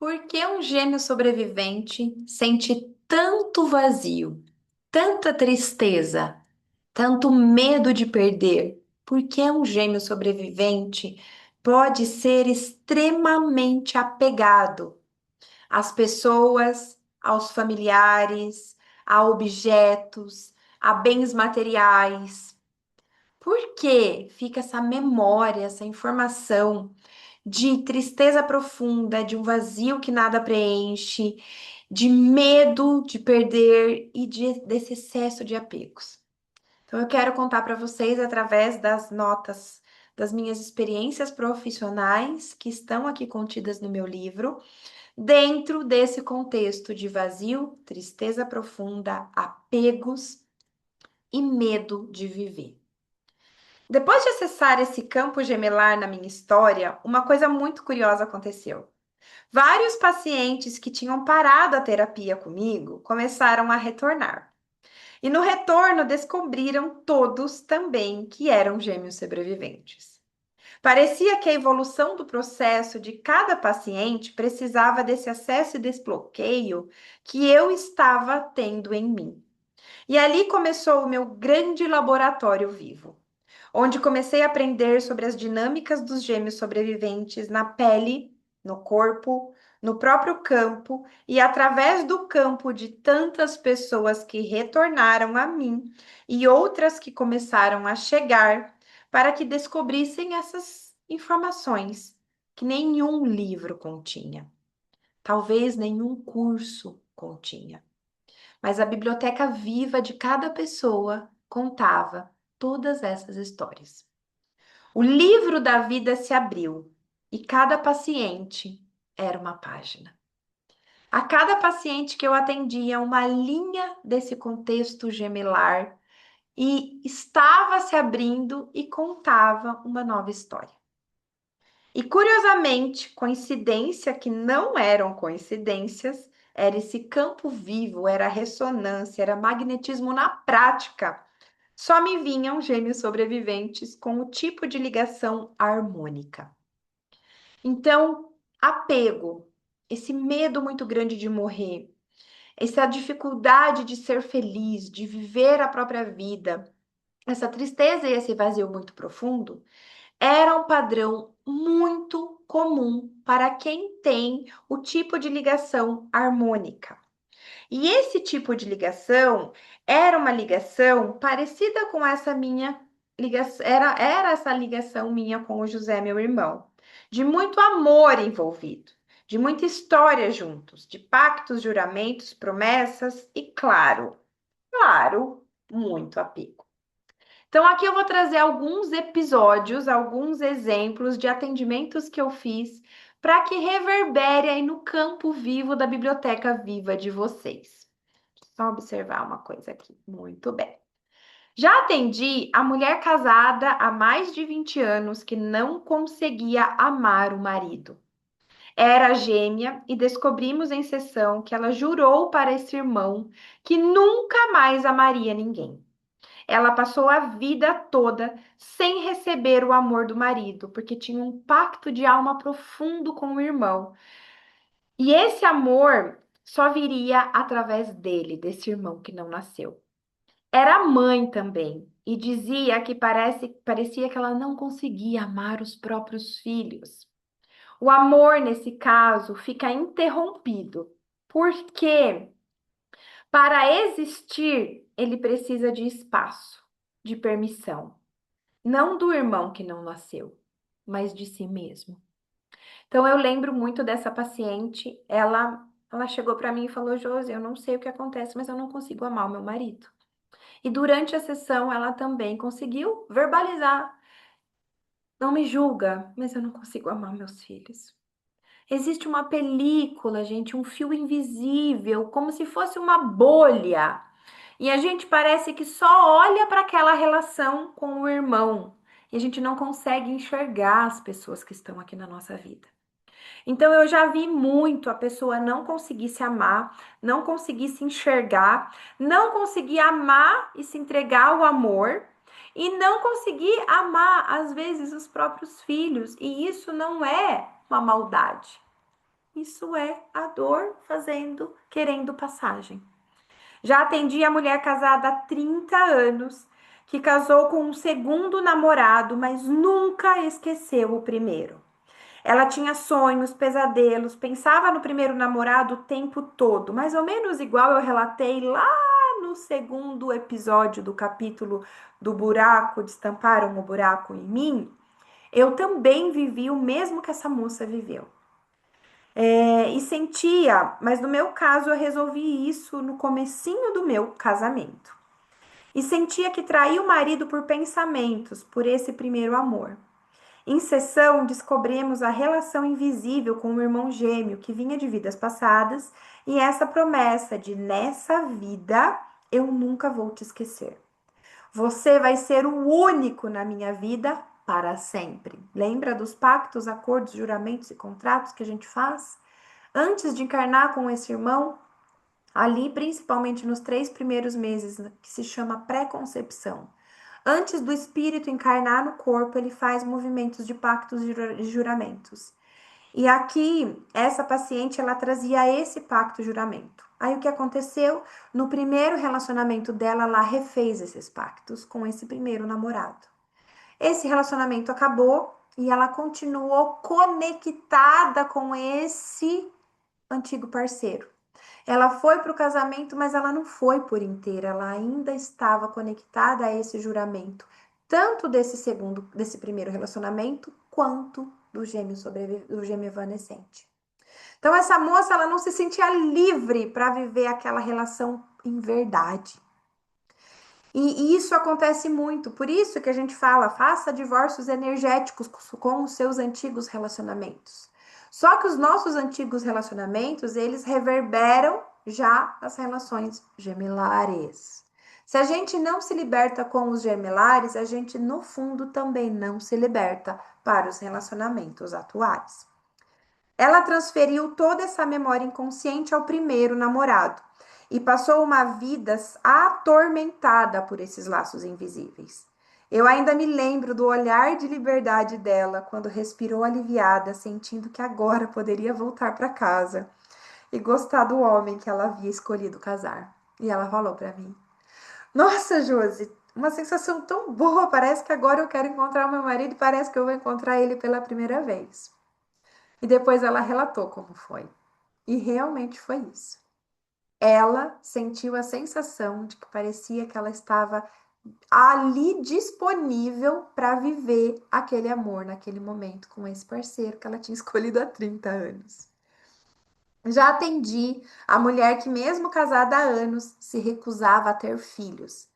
Por que um gêmeo sobrevivente sente tanto vazio, tanta tristeza, tanto medo de perder? Por que um gêmeo sobrevivente pode ser extremamente apegado às pessoas, aos familiares, a objetos, a bens materiais? Por que fica essa memória, essa informação de tristeza profunda, de um vazio que nada preenche, de medo de perder e desse excesso de apegos? Então, eu quero contar para vocês através das notas das minhas experiências profissionais que estão aqui contidas no meu livro, dentro desse contexto de vazio, tristeza profunda, apegos e medo de viver. Depois de acessar esse campo gemelar na minha história, uma coisa muito curiosa aconteceu. Vários pacientes que tinham parado a terapia comigo começaram a retornar. E no retorno descobriram todos também que eram gêmeos sobreviventes. Parecia que a evolução do processo de cada paciente precisava desse acesso e desbloqueio que eu estava tendo em mim. E ali começou o meu grande laboratório vivo, onde comecei a aprender sobre as dinâmicas dos gêmeos sobreviventes na pele, no corpo, no próprio campo e através do campo de tantas pessoas que retornaram a mim e outras que começaram a chegar para que descobrissem essas informações que nenhum livro continha, talvez nenhum curso continha. Mas a biblioteca viva de cada pessoa contava todas essas histórias. O livro da vida se abriu e cada paciente era uma página. A cada paciente que eu atendia, uma linha desse contexto gemelar e estava se abrindo e contava uma nova história. E curiosamente, coincidência que não eram coincidências, era esse campo vivo, era ressonância, era magnetismo na prática. Só me vinham gêmeos sobreviventes com o tipo de ligação harmônica. Então, apego, esse medo muito grande de morrer, essa dificuldade de ser feliz, de viver a própria vida, essa tristeza e esse vazio muito profundo, era um padrão muito comum para quem tem o tipo de ligação harmônica. E esse tipo de ligação era uma ligação parecida com essa minha ligação, era essa ligação minha com o José, meu irmão, de muito amor envolvido, de muita história juntos, de pactos, juramentos, promessas e, claro, muito apego. Então, aqui eu vou trazer alguns episódios, alguns exemplos de atendimentos que eu fiz para que reverbere aí no campo vivo da biblioteca viva de vocês. Só observar uma coisa aqui. Muito bem. Já atendi a mulher casada há mais de 20 anos que não conseguia amar o marido. Era gêmea e descobrimos em sessão que ela jurou para esse irmão que nunca mais amaria ninguém. Ela passou a vida toda sem receber o amor do marido, porque tinha um pacto de alma profundo com o irmão. E esse amor só viria através dele, desse irmão que não nasceu. Era mãe também e dizia que parecia que ela não conseguia amar os próprios filhos. O amor, nesse caso, fica interrompido, porque para existir, ele precisa de espaço, de permissão. Não do irmão que não nasceu, mas de si mesmo. Então eu lembro muito dessa paciente, ela chegou para mim e falou: "Josi, eu não sei o que acontece, mas eu não consigo amar o meu marido". E durante a sessão ela também conseguiu verbalizar: "Não me julga, mas eu não consigo amar meus filhos". Existe uma película, gente, um fio invisível, como se fosse uma bolha. E a gente parece que só olha para aquela relação com o irmão. E a gente não consegue enxergar as pessoas que estão aqui na nossa vida. Então eu já vi muito a pessoa não conseguir se amar, não conseguir se enxergar, não conseguir amar e se entregar ao amor e não conseguir amar às vezes os próprios filhos, e isso não é uma maldade. Isso é a dor querendo passagem. Já atendi a mulher casada há 30 anos, que casou com um segundo namorado, mas nunca esqueceu o primeiro. Ela tinha sonhos, pesadelos, pensava no primeiro namorado o tempo todo, mais ou menos igual eu relatei lá no segundo episódio do capítulo do buraco, destamparam o buraco em mim. Eu também vivi o mesmo que essa moça viveu. E sentia, mas no meu caso eu resolvi isso no comecinho do meu casamento. E sentia que traía o marido por pensamentos, por esse primeiro amor. Em sessão, descobrimos a relação invisível com o irmão gêmeo que vinha de vidas passadas e essa promessa de nessa vida eu nunca vou te esquecer. Você vai ser o único na minha vida para sempre. Lembra dos pactos, acordos, juramentos e contratos que a gente faz? Antes de encarnar com esse irmão, ali principalmente nos 3 primeiros meses, que se chama pré-concepção. Antes do espírito encarnar no corpo, ele faz movimentos de pactos e juramentos. E aqui, essa paciente, ela trazia esse pacto e juramento. Aí o que aconteceu? No primeiro relacionamento dela, ela refez esses pactos com esse primeiro namorado. Esse relacionamento acabou e ela continuou conectada com esse antigo parceiro. Ela foi para o casamento, mas ela não foi por inteira, ela ainda estava conectada a esse juramento, tanto desse primeiro relacionamento, quanto do gêmeo evanescente. Então essa moça, ela não se sentia livre para viver aquela relação em verdade. E isso acontece muito, por isso que a gente fala, faça divórcios energéticos com os seus antigos relacionamentos. Só que os nossos antigos relacionamentos, eles reverberam já as relações gemelares. Se a gente não se liberta com os gemelares, a gente no fundo também não se liberta para os relacionamentos atuais. Ela transferiu toda essa memória inconsciente ao primeiro namorado e passou uma vida atormentada por esses laços invisíveis. Eu ainda me lembro do olhar de liberdade dela quando respirou aliviada, sentindo que agora poderia voltar para casa e gostar do homem que ela havia escolhido casar. E ela falou para mim: Nossa, Josi, uma sensação tão boa, parece que agora eu quero encontrar o meu marido e parece que eu vou encontrar ele pela primeira vez. E depois ela relatou como foi. E realmente foi isso. Ela sentiu a sensação de que parecia que ela estava ali disponível para viver aquele amor naquele momento com esse parceiro que ela tinha escolhido há 30 anos. Já atendi a mulher que, mesmo casada há anos, se recusava a ter filhos.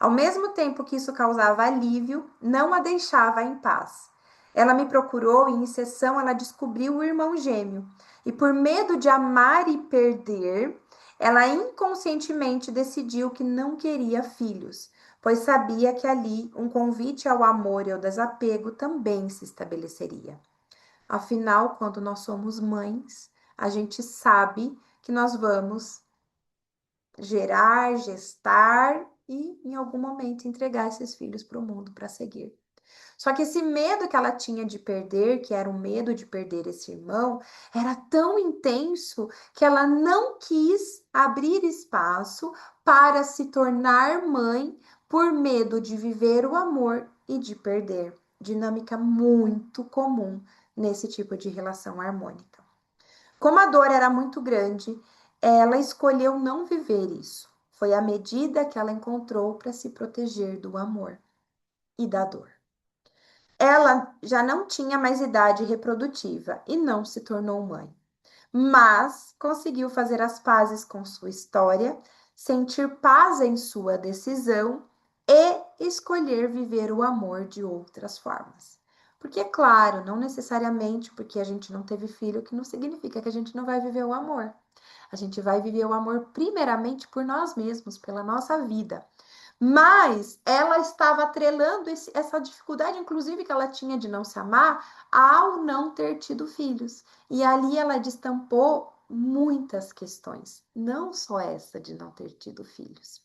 Ao mesmo tempo que isso causava alívio, não a deixava em paz. Ela me procurou e, em sessão, ela descobriu o irmão gêmeo. E, por medo de amar e perder, ela inconscientemente decidiu que não queria filhos, pois sabia que ali um convite ao amor e ao desapego também se estabeleceria. Afinal, quando nós somos mães, a gente sabe que nós vamos gerar, gestar e, em algum momento, entregar esses filhos para o mundo para seguir. Só que esse medo que ela tinha de perder, que era o medo de perder esse irmão, era tão intenso que ela não quis abrir espaço para se tornar mãe por medo de viver o amor e de perder. Dinâmica muito comum nesse tipo de relação harmônica. Como a dor era muito grande, ela escolheu não viver isso. Foi a medida que ela encontrou para se proteger do amor e da dor. Ela já não tinha mais idade reprodutiva e não se tornou mãe, mas conseguiu fazer as pazes com sua história, sentir paz em sua decisão e escolher viver o amor de outras formas. Porque, é claro, não necessariamente porque a gente não teve filho, que não significa que a gente não vai viver o amor. A gente vai viver o amor primeiramente por nós mesmos, pela nossa vida. Mas ela estava atrelando essa dificuldade, inclusive, que ela tinha de não se amar, ao não ter tido filhos. E ali ela destampou muitas questões, não só essa de não ter tido filhos.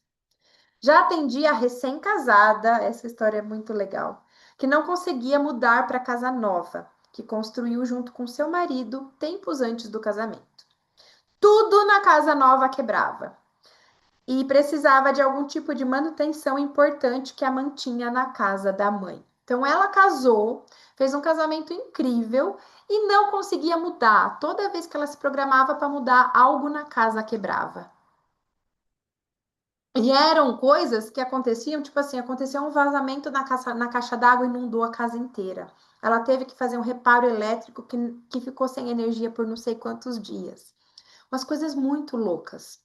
Já atendi a recém-casada, essa história é muito legal, que não conseguia mudar para casa nova, que construiu junto com seu marido tempos antes do casamento. Tudo na casa nova quebrava e precisava de algum tipo de manutenção importante que a mantinha na casa da mãe. Então ela casou, fez um casamento incrível e não conseguia mudar. Toda vez que ela se programava para mudar, algo na casa quebrava. E eram coisas que aconteciam, tipo assim, aconteceu um vazamento na caixa d'água e inundou a casa inteira. Ela teve que fazer um reparo elétrico que ficou sem energia por não sei quantos dias. Umas coisas muito loucas.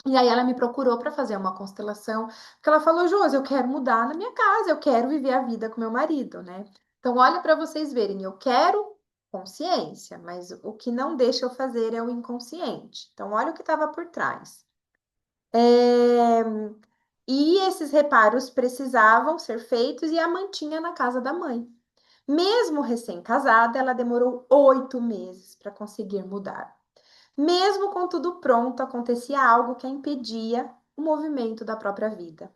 E aí ela me procurou para fazer uma constelação, porque ela falou, Josi, eu quero mudar na minha casa, eu quero viver a vida com meu marido, né? Então, olha para vocês verem, eu quero consciência, mas o que não deixa eu fazer é o inconsciente. Então, olha o que estava por trás. É, E esses reparos precisavam ser feitos e a mantinha na casa da mãe. Mesmo recém-casada, ela demorou 8 meses para conseguir mudar. Mesmo com tudo pronto, acontecia algo que a impedia o movimento da própria vida.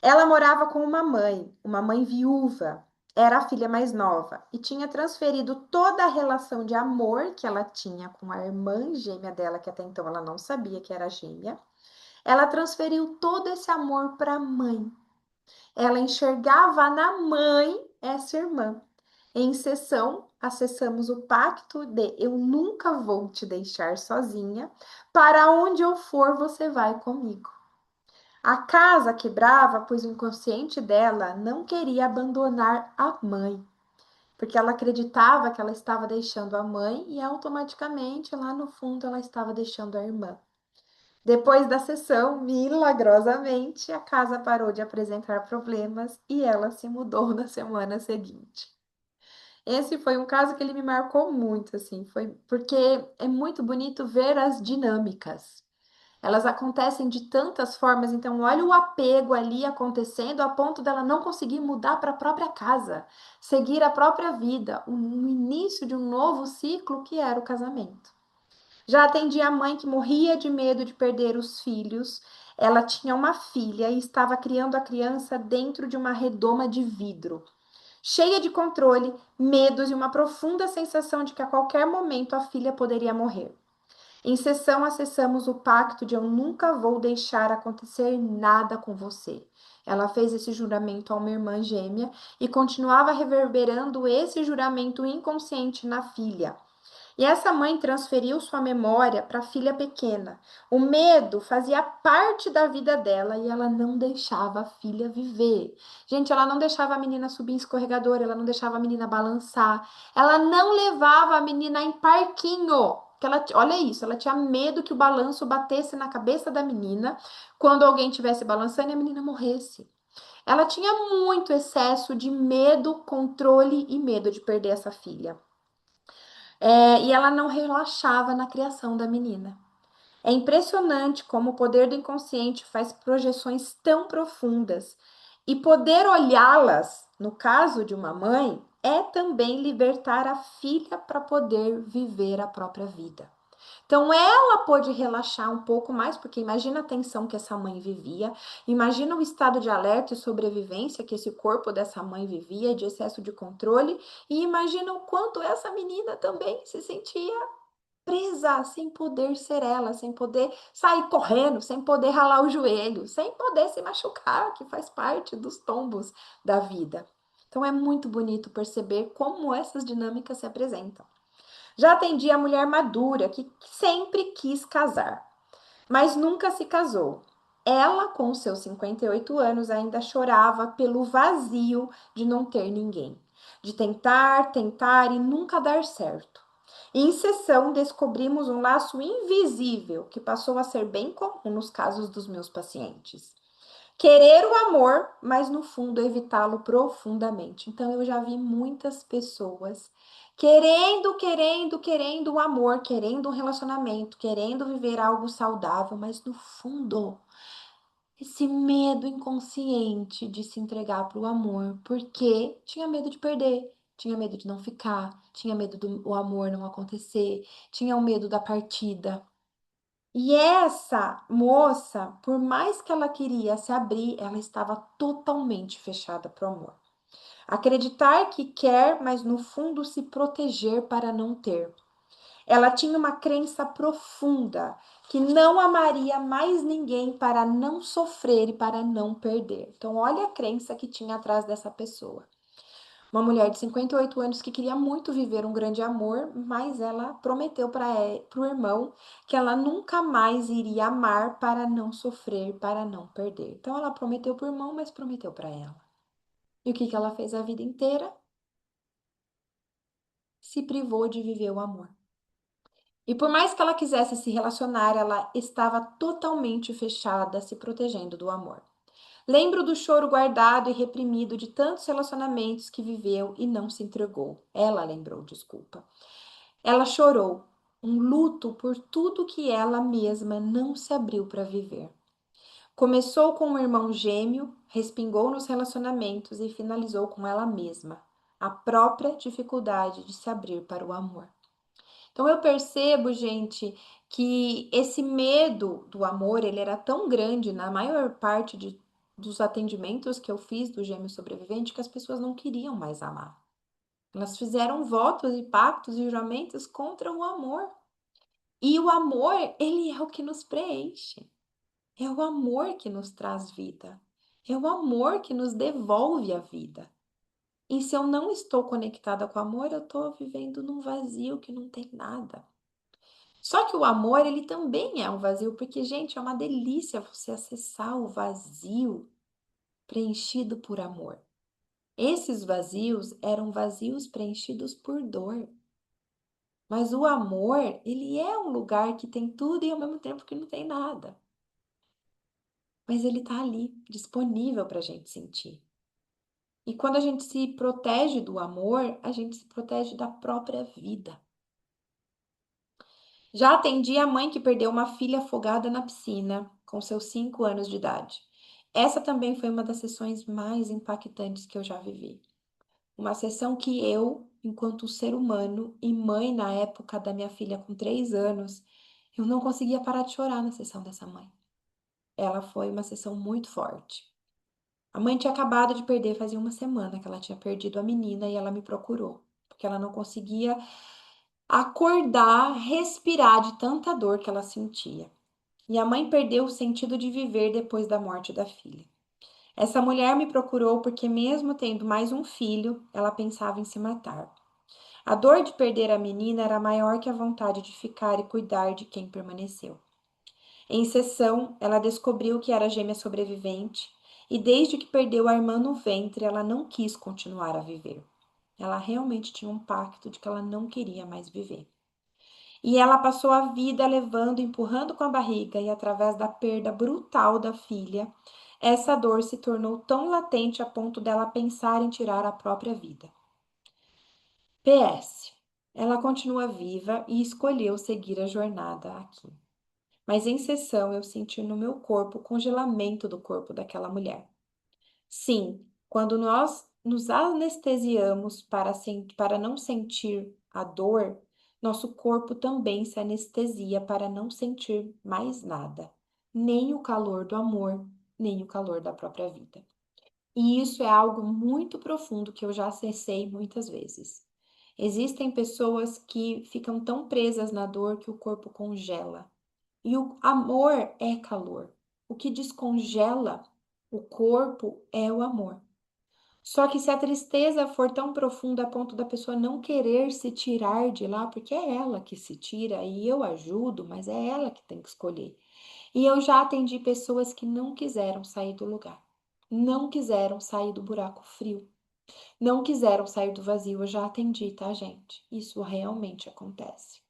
Ela morava com uma mãe viúva, era a filha mais nova e tinha transferido toda a relação de amor que ela tinha com a irmã gêmea dela, que até então ela não sabia que era gêmea. Ela transferiu todo esse amor para a mãe. Ela enxergava na mãe essa irmã. Em sessão, acessamos o pacto de eu nunca vou te deixar sozinha, para onde eu for você vai comigo. A casa quebrava, pois o inconsciente dela não queria abandonar a mãe, porque ela acreditava que ela estava deixando a mãe e automaticamente lá no fundo ela estava deixando a irmã. Depois da sessão, milagrosamente, a casa parou de apresentar problemas e ela se mudou na semana seguinte. Esse foi um caso que ele me marcou muito, assim, foi porque é muito bonito ver as dinâmicas. Elas acontecem de tantas formas, então olha o apego ali acontecendo a ponto dela não conseguir mudar para a própria casa, seguir a própria vida, um início de um novo ciclo que era o casamento. Já atendi a mãe que morria de medo de perder os filhos. Ela tinha uma filha e estava criando a criança dentro de uma redoma de vidro, cheia de controle, medos e uma profunda sensação de que a qualquer momento a filha poderia morrer. Em sessão, acessamos o pacto de eu nunca vou deixar acontecer nada com você. Ela fez esse juramento a uma irmã gêmea e continuava reverberando esse juramento inconsciente na filha. E essa mãe transferiu sua memória para a filha pequena. O medo fazia parte da vida dela e ela não deixava a filha viver. Gente, ela não deixava a menina subir em escorregador, ela não deixava a menina balançar, ela não levava a menina em parquinho. Que ela, olha isso, ela tinha medo que o balanço batesse na cabeça da menina quando alguém estivesse balançando e a menina morresse. Ela tinha muito excesso de medo, controle e medo de perder essa filha. E ela não relaxava na criação da menina. É impressionante como o poder do inconsciente faz projeções tão profundas e poder olhá-las, no caso de uma mãe, é também libertar a filha para poder viver a própria vida. Então ela pôde relaxar um pouco mais, porque imagina a tensão que essa mãe vivia, imagina o estado de alerta e sobrevivência que esse corpo dessa mãe vivia, de excesso de controle, e imagina o quanto essa menina também se sentia presa, sem poder ser ela, sem poder sair correndo, sem poder ralar o joelho, sem poder se machucar, que faz parte dos tombos da vida. Então é muito bonito perceber como essas dinâmicas se apresentam. Já atendi a mulher madura que sempre quis casar, mas nunca se casou. Ela, com seus 58 anos, ainda chorava pelo vazio de não ter ninguém, de tentar, tentar e nunca dar certo. Em sessão, descobrimos um laço invisível que passou a ser bem comum nos casos dos meus pacientes. Querer o amor, mas no fundo evitá-lo profundamente. Então eu já vi muitas pessoas querendo o amor, querendo um relacionamento, querendo viver algo saudável, mas no fundo esse medo inconsciente de se entregar para o amor, porque tinha medo de perder, tinha medo de não ficar, tinha medo do o amor não acontecer, tinha o medo da partida. E essa moça, por mais que ela queria se abrir, ela estava totalmente fechada para o amor. Acreditar que quer, mas no fundo se proteger para não ter. Ela tinha uma crença profunda que não amaria mais ninguém para não sofrer e para não perder. Então, olha a crença que tinha atrás dessa pessoa. Uma mulher de 58 anos que queria muito viver um grande amor, mas ela prometeu para o irmão que ela nunca mais iria amar para não sofrer, para não perder. Então, ela prometeu para o irmão, mas prometeu para ela. E o que ela fez a vida inteira? Se privou de viver o amor. E por mais que ela quisesse se relacionar, ela estava totalmente fechada, se protegendo do amor. Lembro do choro guardado e reprimido de tantos relacionamentos que viveu e não se entregou. Ela lembrou, desculpa. Ela chorou, um luto por tudo que ela mesma não se abriu para viver. Começou com um irmão gêmeo, respingou nos relacionamentos e finalizou com ela mesma, a própria dificuldade de se abrir para o amor. Então eu percebo, gente, que esse medo do amor, ele era tão grande na maior parte dos atendimentos que eu fiz do gêmeo sobrevivente que as pessoas não queriam mais amar. Elas fizeram votos e pactos e juramentos contra o amor. E o amor, ele é o que nos preenche. É o amor que nos traz vida. É o amor que nos devolve a vida. E se eu não estou conectada com o amor, eu estou vivendo num vazio que não tem nada. Só que o amor, ele também é um vazio, porque, gente, é uma delícia você acessar o vazio preenchido por amor. Esses vazios eram vazios preenchidos por dor. Mas o amor, ele é um lugar que tem tudo e ao mesmo tempo que não tem nada. Mas ele tá ali, disponível para a gente sentir. E quando a gente se protege do amor, a gente se protege da própria vida. Já atendi a mãe que perdeu uma filha afogada na piscina, com seus 5 anos de idade. Essa também foi uma das sessões mais impactantes que eu já vivi. Uma sessão que eu, enquanto ser humano e mãe na época da minha filha com 3 anos, eu não conseguia parar de chorar na sessão dessa mãe. Ela foi uma sessão muito forte. A mãe tinha acabado de perder, fazia uma semana que ela tinha perdido a menina e ela me procurou, porque ela não conseguia acordar, respirar de tanta dor que ela sentia. E a mãe perdeu o sentido de viver depois da morte da filha. Essa mulher me procurou porque, mesmo tendo mais um filho, ela pensava em se matar. A dor de perder a menina era maior que a vontade de ficar e cuidar de quem permaneceu. Em sessão, ela descobriu que era gêmea sobrevivente e, desde que perdeu a irmã no ventre, ela não quis continuar a viver. Ela realmente tinha um pacto de que ela não queria mais viver. E ela passou a vida levando, empurrando com a barriga e através da perda brutal da filha, essa dor se tornou tão latente a ponto dela pensar em tirar a própria vida. PS. Ela continua viva e escolheu seguir a jornada aqui. Mas em sessão eu senti no meu corpo o congelamento do corpo daquela mulher. Sim, quando nós nos anestesiamos para não sentir a dor, nosso corpo também se anestesia para não sentir mais nada, nem o calor do amor, nem o calor da própria vida. E isso é algo muito profundo que eu já acessei muitas vezes. Existem pessoas que ficam tão presas na dor que o corpo congela. E o amor é calor. O que descongela o corpo é o amor. Só que se a tristeza for tão profunda a ponto da pessoa não querer se tirar de lá, porque é ela que se tira e eu ajudo, mas é ela que tem que escolher. E eu já atendi pessoas que não quiseram sair do lugar, não quiseram sair do buraco frio, não quiseram sair do vazio. Eu já atendi, tá, gente? Isso realmente acontece.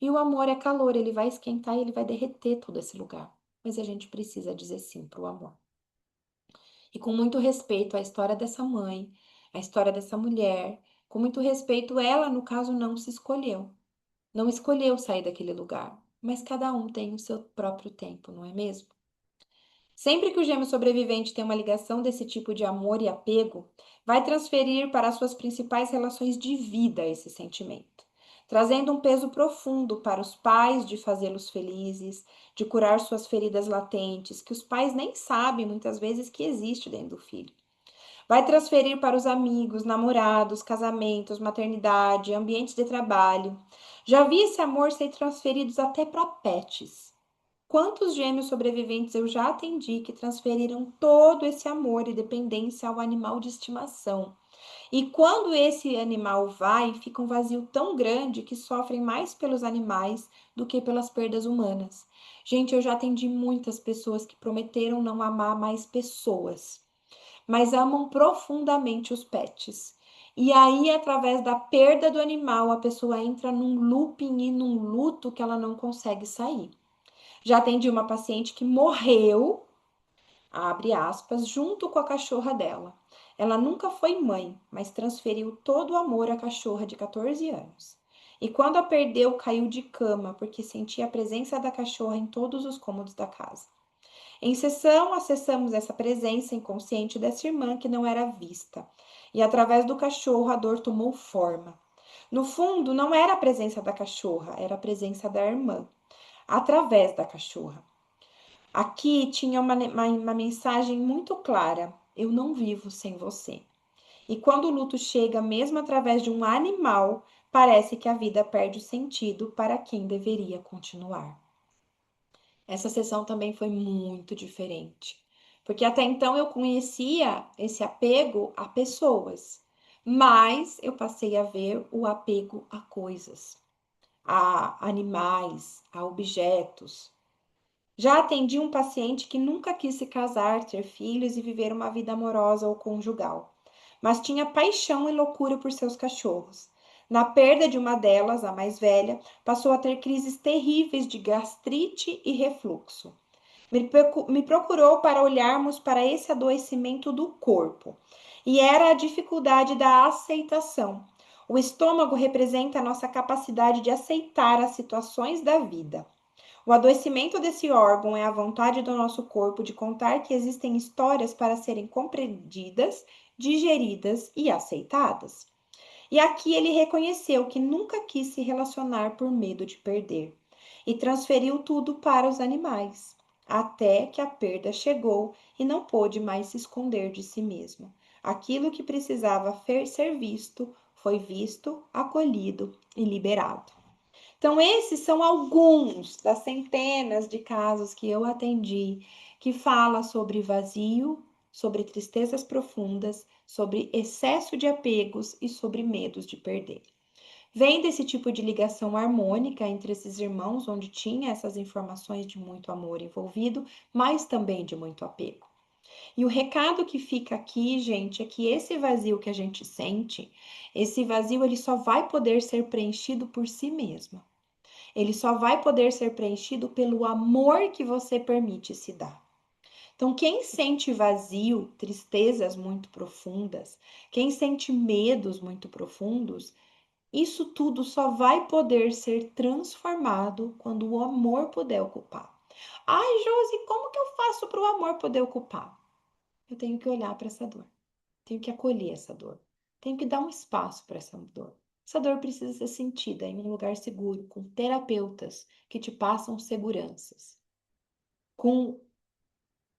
E o amor é calor, ele vai esquentar e ele vai derreter todo esse lugar. Mas a gente precisa dizer sim para o amor. E com muito respeito à história dessa mãe, à história dessa mulher, com muito respeito, ela, no caso, não se escolheu. Não escolheu sair daquele lugar. Mas cada um tem o seu próprio tempo, não é mesmo? Sempre que o gêmeo sobrevivente tem uma ligação desse tipo de amor e apego, vai transferir para as suas principais relações de vida esse sentimento, trazendo um peso profundo para os pais de fazê-los felizes, de curar suas feridas latentes, que os pais nem sabem muitas vezes que existe dentro do filho. Vai transferir para os amigos, namorados, casamentos, maternidade, ambientes de trabalho. Já vi esse amor ser transferido até para pets. Quantos gêmeos sobreviventes eu já atendi que transferiram todo esse amor e dependência ao animal de estimação? E quando esse animal vai, fica um vazio tão grande que sofrem mais pelos animais do que pelas perdas humanas. Gente, eu já atendi muitas pessoas que prometeram não amar mais pessoas, mas amam profundamente os pets. E aí, através da perda do animal, a pessoa entra num looping e num luto que ela não consegue sair. Já atendi uma paciente que morreu, abre aspas, junto com a cachorra dela. Ela nunca foi mãe, mas transferiu todo o amor à cachorra de 14 anos. E quando a perdeu, caiu de cama porque sentia a presença da cachorra em todos os cômodos da casa. Em sessão, acessamos essa presença inconsciente dessa irmã que não era vista. E através do cachorro, a dor tomou forma. No fundo, não era a presença da cachorra, era a presença da irmã, através da cachorra. Aqui tinha uma mensagem muito clara: eu não vivo sem você. E quando o luto chega, mesmo através de um animal, parece que a vida perde o sentido para quem deveria continuar. Essa sessão também foi muito diferente, porque até então eu conhecia esse apego a pessoas, mas eu passei a ver o apego a coisas, a animais, a objetos. Já atendi um paciente que nunca quis se casar, ter filhos e viver uma vida amorosa ou conjugal, mas tinha paixão e loucura por seus cachorros. Na perda de uma delas, a mais velha, passou a ter crises terríveis de gastrite e refluxo. Me procurou para olharmos para esse adoecimento do corpo, e era a dificuldade da aceitação. O estômago representa a nossa capacidade de aceitar as situações da vida. O adoecimento desse órgão é a vontade do nosso corpo de contar que existem histórias para serem compreendidas, digeridas e aceitadas. E aqui ele reconheceu que nunca quis se relacionar por medo de perder e transferiu tudo para os animais, até que a perda chegou e não pôde mais se esconder de si mesmo. Aquilo que precisava ser visto foi visto, acolhido e liberado. Então, esses são alguns das centenas de casos que eu atendi que fala sobre vazio, sobre tristezas profundas, sobre excesso de apegos e sobre medos de perder. Vem desse tipo de ligação harmônica entre esses irmãos, onde tinha essas informações de muito amor envolvido, mas também de muito apego. E o recado que fica aqui, gente, é que esse vazio que a gente sente, esse vazio ele só vai poder ser preenchido por si mesmo. Ele só vai poder ser preenchido pelo amor que você permite se dar. Então, quem sente vazio, tristezas muito profundas, quem sente medos muito profundos, isso tudo só vai poder ser transformado quando o amor puder ocupar. Ai, Josi, como que eu faço para o amor poder ocupar? Eu tenho que olhar para essa dor. Tenho que acolher essa dor. Tenho que dar um espaço para essa dor. Essa dor precisa ser sentida em um lugar seguro, com terapeutas que te passam seguranças, com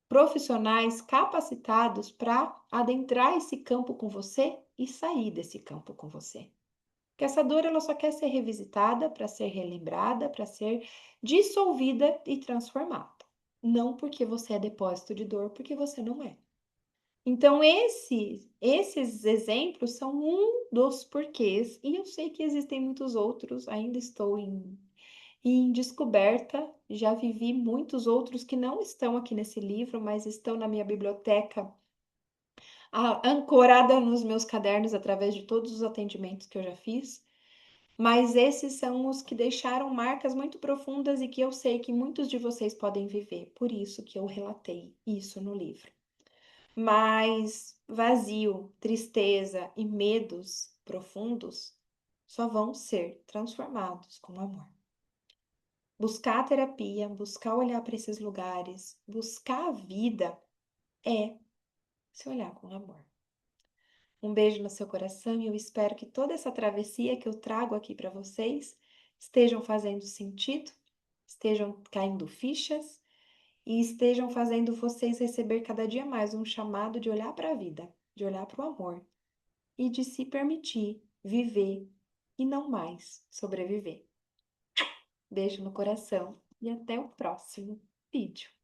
profissionais capacitados para adentrar esse campo com você e sair desse campo com você. Porque essa dor ela só quer ser revisitada, para ser relembrada, para ser dissolvida e transformada. Não porque você é depósito de dor, porque você não é. Então, esses exemplos são um dos porquês, e eu sei que existem muitos outros, ainda estou em descoberta, já vivi muitos outros que não estão aqui nesse livro, mas estão na minha biblioteca, ancorada nos meus cadernos através de todos os atendimentos que eu já fiz. Mas esses são os que deixaram marcas muito profundas e que eu sei que muitos de vocês podem viver, por isso que eu relatei isso no livro. Mas vazio, tristeza e medos profundos só vão ser transformados com amor. Buscar a terapia, buscar olhar para esses lugares, buscar a vida é se olhar com amor. Um beijo no seu coração e eu espero que toda essa travessia que eu trago aqui para vocês estejam fazendo sentido, estejam caindo fichas e estejam fazendo vocês receber cada dia mais um chamado de olhar para a vida de olhar para o amor e de se permitir viver e não mais sobreviver. Beijo no coração e até o próximo vídeo.